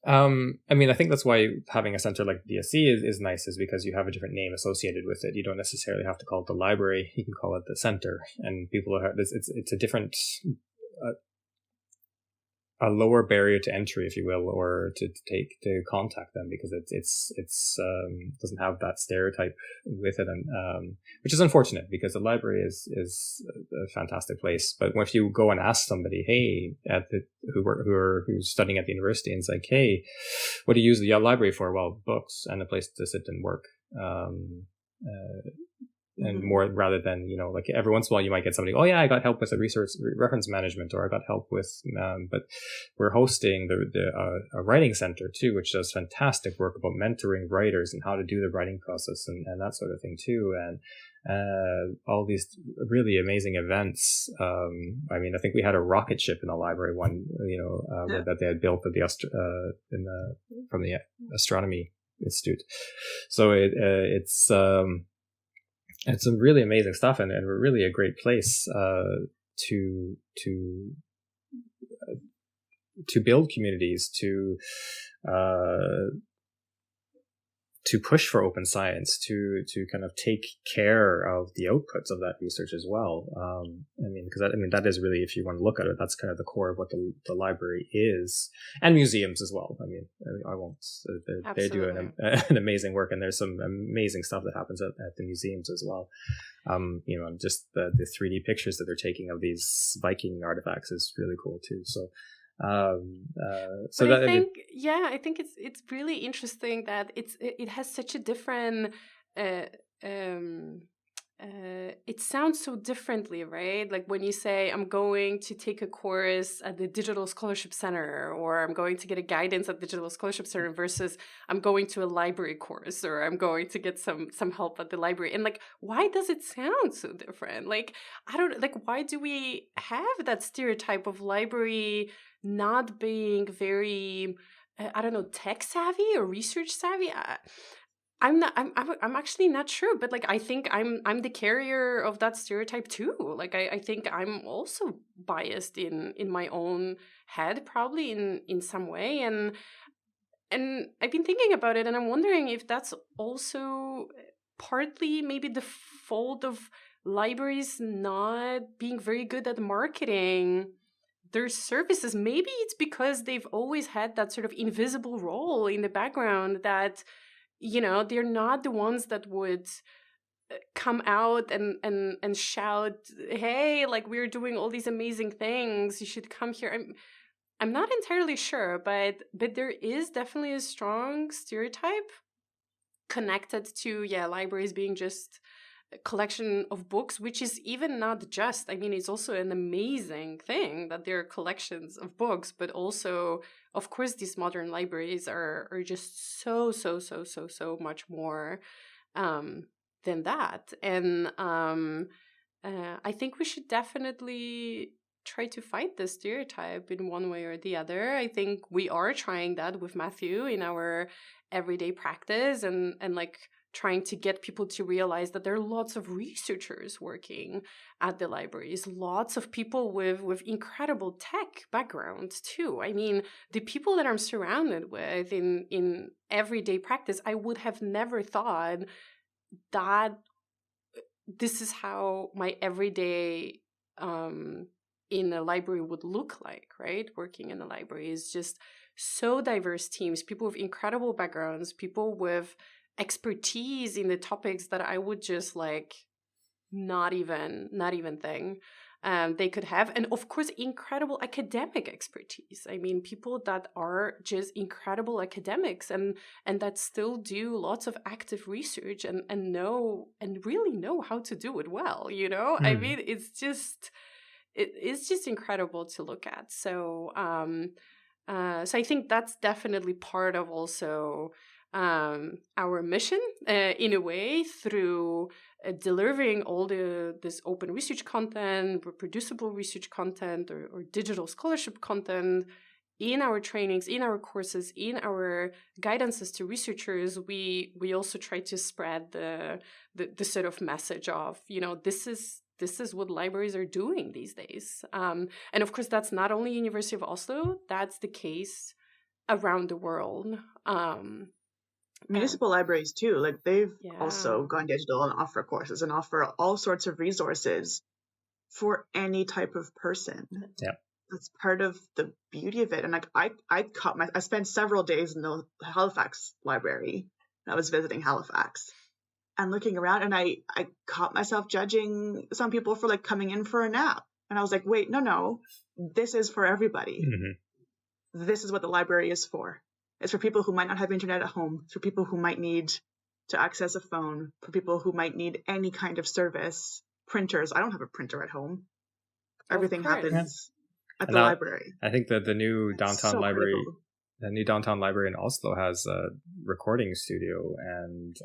I mean, I think that's why having a center like DSC is nice, is because you have a different name associated with it. You don't necessarily have to call it the library; you can call it the center, and people are it's a different. A lower barrier to entry, if you will, or to contact them, because it's doesn't have that stereotype with it, and which is unfortunate, because the library is a fantastic place. But if you go and ask somebody, hey, who's studying at the university, and it's like, hey, what do you use the library for? Well, books and a place to sit and work. And more, rather than, like every once in a while you might get somebody, oh yeah, I got help with the reference management, or I got help with, but we're hosting a writing center too, which does fantastic work about mentoring writers and how to do the writing process and that sort of thing too. all these really amazing events. I mean, I think we had a rocket ship in the library one, that they had built at from the Astronomy Institute. So it's some really amazing stuff, and really a great place to build communities, to push for open science, to kind of take care of the outputs of that research as well. That is really, if you want to look at it, that's kind of the core of what the library is, and museums as well. I won't. They do an amazing work, and there's some amazing stuff that happens at the museums as well. Just the 3D pictures that they're taking of these Viking artifacts is really cool too. So. I think it's really interesting that it has such a different it sounds so differently, right? Like when you say I'm going to take a course at the Digital Scholarship Center, or I'm going to get a guidance at the Digital Scholarship Center, versus I'm going to a library course, or I'm going to get some help at the library. And like, why does it sound so different? Like, I don't like, why do we have that stereotype of library not being very, tech savvy or research savvy? I'm actually not sure, but like I think I'm the carrier of that stereotype too. Like I think I'm also biased in my own head, probably in some way, and I've been thinking about it, and I'm wondering if that's also partly maybe the fault of libraries not being very good at marketing their services. Maybe it's because they've always had that sort of invisible role in the background that, they're not the ones that would come out and shout, hey, like, we're doing all these amazing things, you should come here. I'm not entirely sure, but there is definitely a strong stereotype connected to libraries being just a collection of books, which is even not just, it's also an amazing thing that there are collections of books, but also, of course, these modern libraries are just so much more than that. And I think we should definitely try to fight this stereotype in one way or the other. I think we are trying that with Matthew in our everyday practice, and like trying to get people to realize that there are lots of researchers working at the libraries, lots of people with incredible tech backgrounds too. The people that I'm surrounded with in everyday practice, I would have never thought that this is how my everyday in a library would look like, right? Working in a library is just so diverse teams, people with incredible backgrounds, people with expertise in the topics that I would just like not even think they could have. And of course, incredible academic expertise. People that are just incredible academics and that still do lots of active research and really know how to do it well, it's just incredible to look at. So so I think that's definitely part of also our mission in a way, through delivering all this open research content, reproducible research content, or digital scholarship content in our trainings, in our courses, in our guidances to researchers. We also try to spread the sort of message of, this is what libraries are doing these days. And of course, that's not only University of Oslo, that's the case around the world. Municipal libraries too, like they've also gone digital and offer courses and offer all sorts of resources for any type of person. Yeah, that's part of the beauty of it. And like I spent several days in the Halifax library. I was visiting Halifax and looking around, and I caught myself judging some people for like coming in for a nap, and I was like, wait, no, this is for everybody. Mm-hmm. This is what the library is for. It's for people who might not have internet at home. It's for people who might need to access a phone. For people who might need any kind of service. Printers. I don't have a printer at home. Everything happens at the library. I think that the new downtown library, new downtown library in Oslo has a recording studio and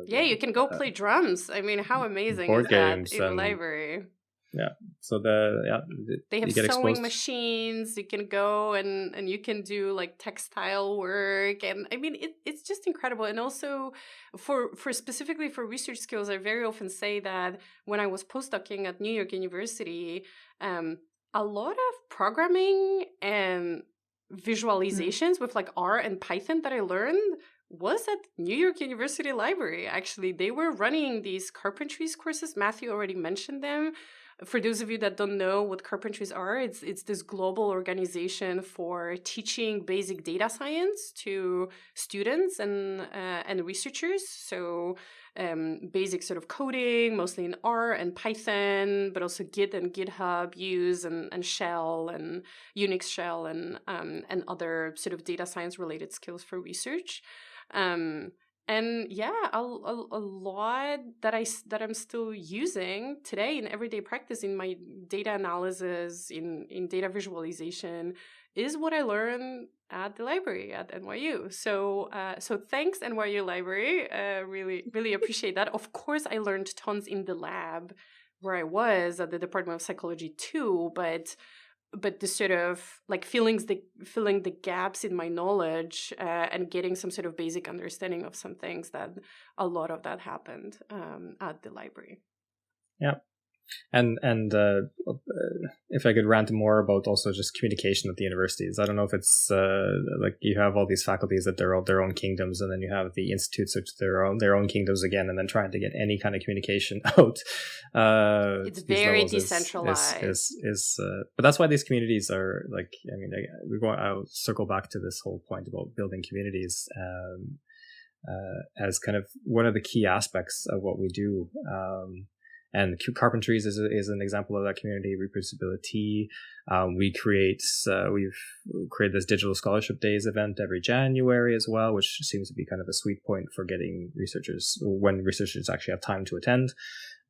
yeah, you can go play drums. I mean, how amazing is board that games in a and library? yeah. So They have you get sewing exposed. machines. You can go and you can do like textile work, and I mean it's just incredible. And also for specifically for research skills, I very often say that when I was postdocing at New York University, a lot of programming and visualizations with like R and Python that I learned was at New York University Library. Actually, they were running these Carpentries courses. Matthew already mentioned them. For those of you that don't know what Carpentries are, it's this global organization for teaching basic data science to students and researchers. So basic sort of coding, mostly in R and Python, but also Git and GitHub use and Shell and Unix Shell and other sort of data science related skills for research. And yeah, a lot that I'm still using today in everyday practice in my data analysis, in data visualization, is what I learned at the library at NYU. So so thanks NYU Library. Really appreciate that. Of course, I learned tons in the lab where I was at the Department of Psychology too, but the sort of like filling the gaps in my knowledge and getting some sort of basic understanding of some things, that a lot of that happened at the library. Yeah. And if I could rant more about also just communication at the universities, I don't know if it's like you have all these faculties that they're all their own kingdoms, and then you have the institutes which their own kingdoms again, and then trying to get any kind of communication out. It's very decentralized. But that's why these communities are like. I mean, I'll circle back to this whole point about building communities as kind of one of the key aspects of what we do. And Carpentries is an example of that community. Reproducibility. We've created this Digital Scholarship Days event every January as well, which seems to be kind of a sweet point for getting researchers, when researchers actually have time to attend.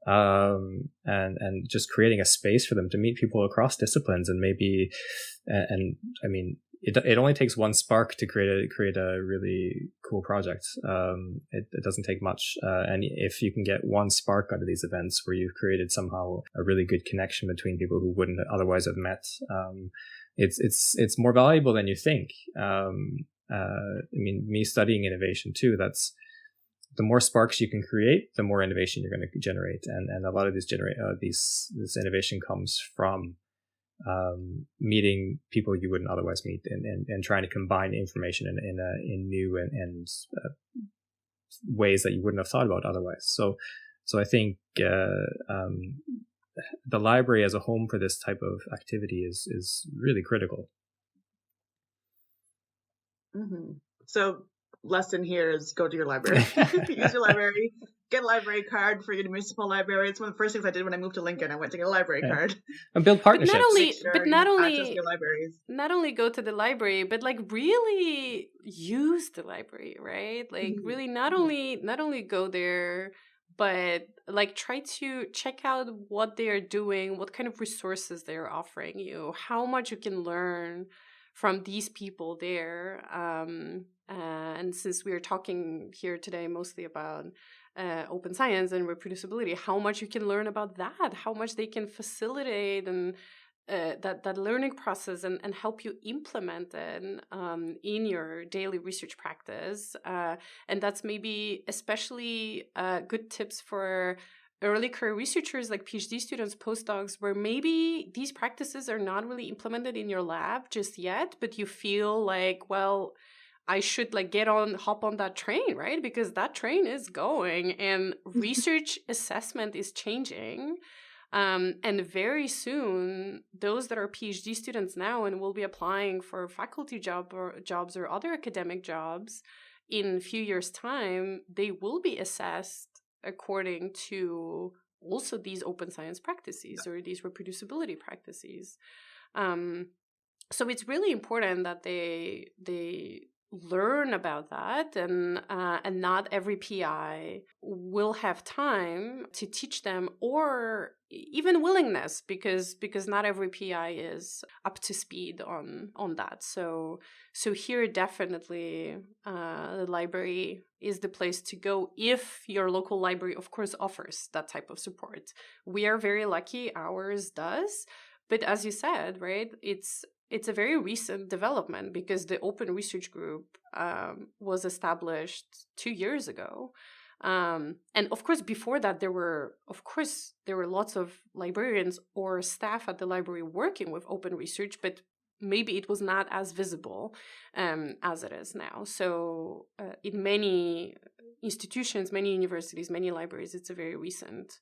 And just creating a space for them to meet people across disciplines, and maybe, and I mean, it only takes one spark to create a really cool project. It doesn't take much, and if you can get one spark out of these events where you've created somehow a really good connection between people who wouldn't otherwise have met, it's more valuable than you think. I mean, me studying innovation too, that's the more sparks you can create, the more innovation you're going to generate, and a lot of this innovation comes from meeting people you wouldn't otherwise meet, and trying to combine information in new and ways that you wouldn't have thought about otherwise. So I think the library as a home for this type of activity is really critical. Mm-hmm. So lesson here is go to your library. Use your library. Get a library card for your municipal library. It's one of the first things I did when I moved to Lincoln. I went to get a library card. And build partnerships. But not only access your libraries. Not only go to the library, but like really use the library, right? Like really not only go there, but like try to check out what they are doing, what kind of resources they're offering you, how much you can learn from these people there. And since we are talking here today mostly about open science and reproducibility, how much you can learn about that, how much they can facilitate and that learning process and help you implement it in your daily research practice. And that's maybe especially good tips for early career researchers like PhD students, postdocs, where maybe these practices are not really implemented in your lab just yet, but you feel like, well, I should like hop on that train, right? Because that train is going and research assessment is changing. And very soon, those that are PhD students now and will be applying for faculty jobs or other academic jobs in a few years' time, they will be assessed according to also these open science practices or these reproducibility practices. So it's really important that they learn about that, and not every PI will have time to teach them, or even willingness, because not every PI is up to speed on that. So here definitely the library is the place to go if your local library, of course, offers that type of support. We are very lucky ours does, but as you said, right, it's a very recent development, because the Open Research Group was established 2 years ago. And of course, before that, there were lots of librarians or staff at the library working with open research, but maybe it was not as visible as it is now. So in many institutions, many universities, many libraries, it's a very recent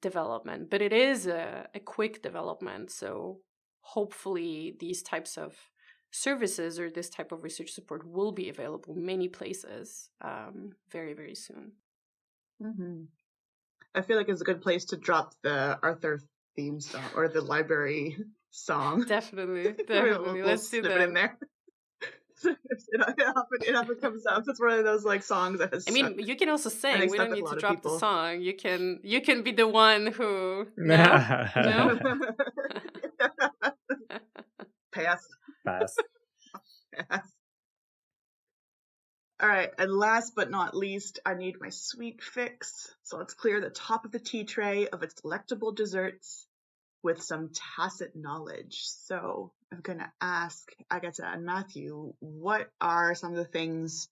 development, but it is a quick development. So hopefully these types of services or this type of research support will be available many places very, very soon. Mm-hmm. I feel like it's a good place to drop the Arthur theme song or the library song. Definitely. We'll Let's do snip that. it in there. It often comes up. It's one of those like songs that has I mean, you can also sing. We don't need to drop the song. You can be the one who no. Pass. Pass. Pass. All right, and last but not least, I need my sweet fix. So let's clear the top of the tea tray of its delectable desserts with some tacit knowledge. So I'm going to ask Agata and Matthew, what are some of the things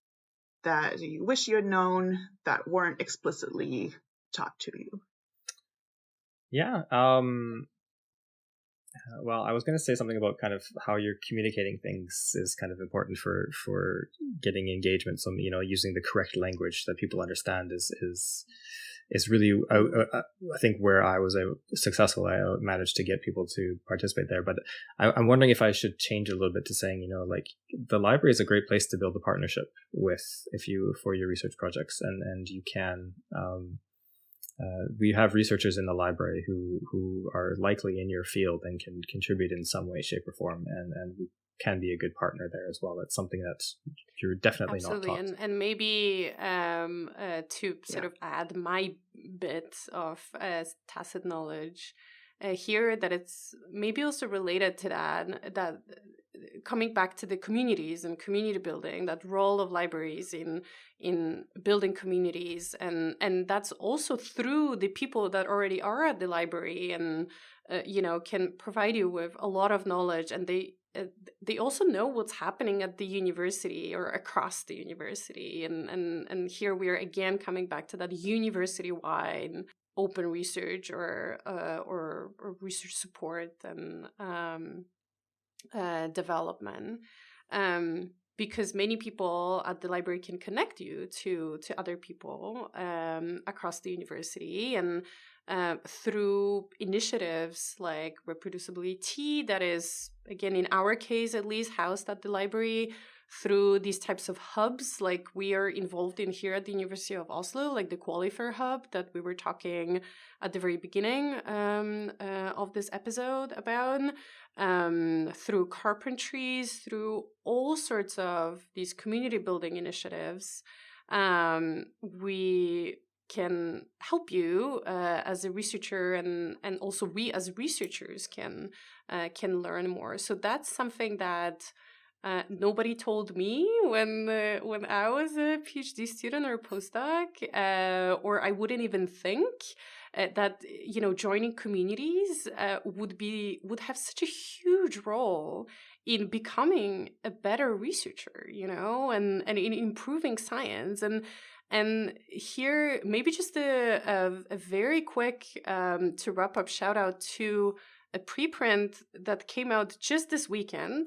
that you wish you had known that weren't explicitly taught to you? Yeah. Well, I was going to say something about kind of how you're communicating things is kind of important for getting engagement. So, using the correct language that people understand is really, I think, where I was successful. I managed to get people to participate there. But I'm wondering if I should change it a little bit to saying, like, the library is a great place to build a partnership with for your research projects, and you can. We have researchers in the library who are likely in your field and can contribute in some way, shape, or form, and we can be a good partner there as well. That's something that you're definitely absolutely not taught. and maybe to sort of add my bit of tacit knowledge here, that it's maybe also related to that coming back to the communities and community building, that role of libraries in building communities, and that's also through the people that already are at the library and can provide you with a lot of knowledge, and they also know what's happening at the university or across the university, and here we are again coming back to that university-wide open research or research support and development, because many people at the library can connect you to other people across the university, and through initiatives like reproducibility, that is, again, in our case at least, housed at the library, through these types of hubs like we are involved in here at the University of Oslo, like the Qualifier Hub that we were talking at the very beginning of this episode about, through Carpentries, through all sorts of these community building initiatives. We can help you as a researcher, and also we as researchers can learn more. So that's something that nobody told me when I was a PhD student or postdoc, or I wouldn't even think that joining communities would have such a huge role in becoming a better researcher, and in improving science. And here, maybe just a very quick to wrap up shout out to a preprint that came out just this weekend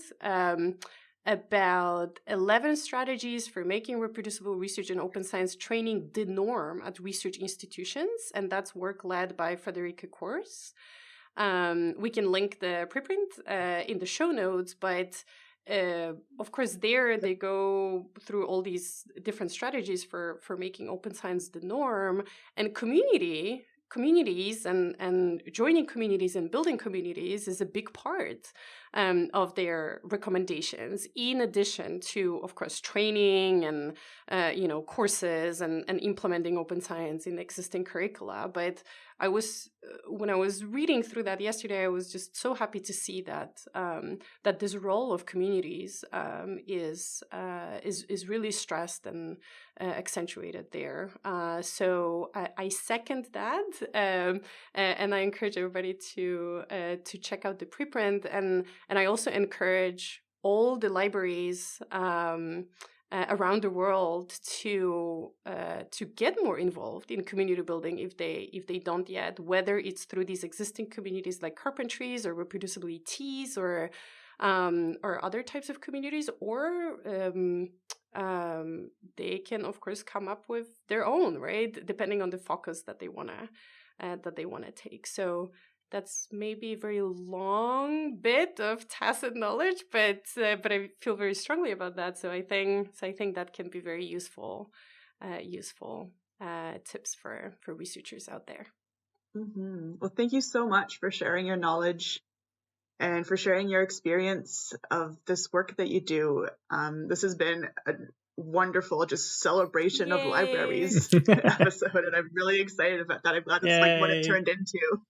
about 11 strategies for making reproducible research and open science training the norm at research institutions. And that's work led by Frederica Kors. We can link the preprint in the show notes, but of course, there they go through all these different strategies for making open science the norm. And community communities and joining communities and building communities is a big part of their recommendations, in addition to, of course, training and courses and implementing open science in existing curricula. But when I was reading through that yesterday, I was just so happy to see that that this role of communities is really stressed and accentuated there. So I second that, and I encourage everybody to check out the preprint, and I also encourage all the libraries around the world to get more involved in community building if they don't yet, whether it's through these existing communities like Carpentries or Reproducibly Teas or other types of communities, or they can of course come up with their own, right, depending on the focus that they wanna take. So that's maybe a very long bit of tacit knowledge, but I feel very strongly about that. So I think that can be very useful tips for researchers out there. Mm-hmm. Well, thank you so much for sharing your knowledge and for sharing your experience of this work that you do. This has been a wonderful just celebration of libraries episode, and I'm really excited about that. I'm glad it's like what it turned into.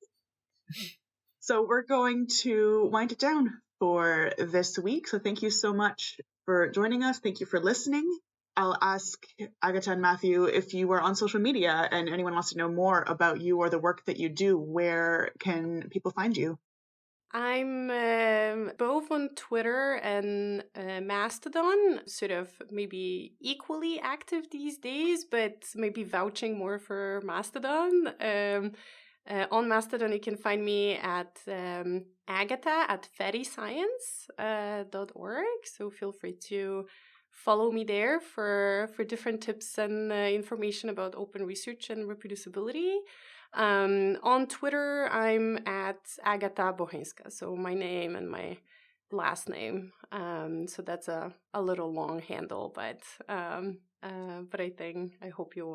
So we're going to wind it down for this week. So thank you so much for joining us. Thank you for listening. I'll ask Agata and Matthew, if you are on social media and anyone wants to know more about you or the work that you do, where can people find you? I'm both on Twitter and Mastodon, sort of maybe equally active these days, but maybe vouching more for Mastodon. On Mastodon, you can find me at Agata at ferryscience.org. So feel free to follow me there for different tips and information about open research and reproducibility. On Twitter, I'm at Agata Bochynska, so my name and my last name. So that's a little long handle, but I hope you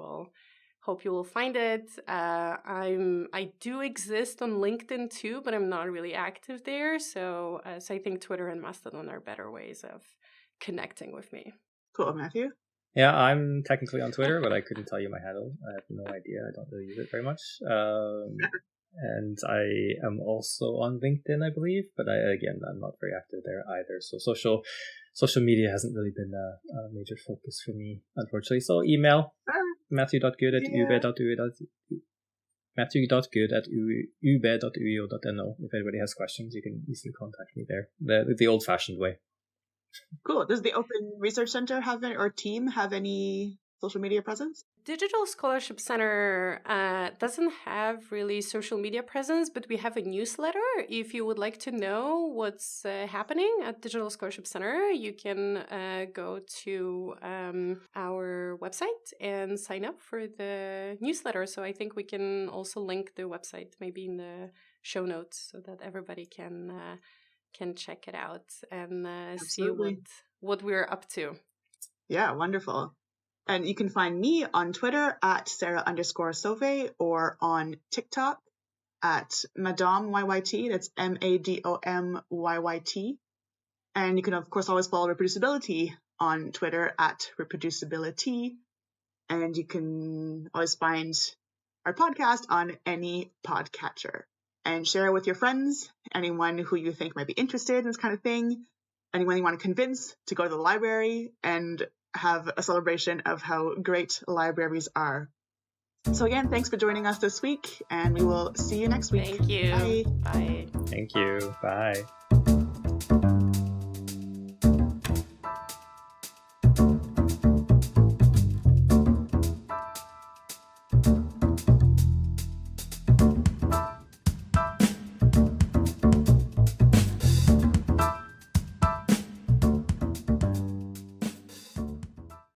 will find it. I do exist on LinkedIn too, but I'm not really active there. So I think Twitter and Mastodon are better ways of connecting with me. Cool, Matthew. Yeah, I'm technically on Twitter, but I couldn't tell you my handle. I have no idea. I don't really use it very much. And I am also on LinkedIn, I believe, but I'm not very active there either. So social media hasn't really been a major focus for me, unfortunately. So email matthew.good@ube.ue.no. If anybody has questions, you can easily contact me there, the old-fashioned way. Cool. Does the Open Research Center or team have any social media presence? Digital Scholarship Center doesn't have really social media presence, but we have a newsletter. If you would like to know what's happening at Digital Scholarship Center, you can go to our website and sign up for the newsletter. So I think we can also link the website maybe in the show notes so that everybody can check it out and see what we're up to. Yeah, wonderful. And you can find me on Twitter at Sarah_Sauvé or on TikTok at Madame YYT. That's MADOMYYT. And you can, of course, always follow Reproducibility on Twitter at Reproducibility. And you can always find our podcast on any podcatcher. And share it with your friends, anyone who you think might be interested in this kind of thing, anyone you want to convince to go to the library and have a celebration of how great libraries are. So again, thanks for joining us this week, and we will see you next week. Thank you. Bye. Bye. Thank you. Bye.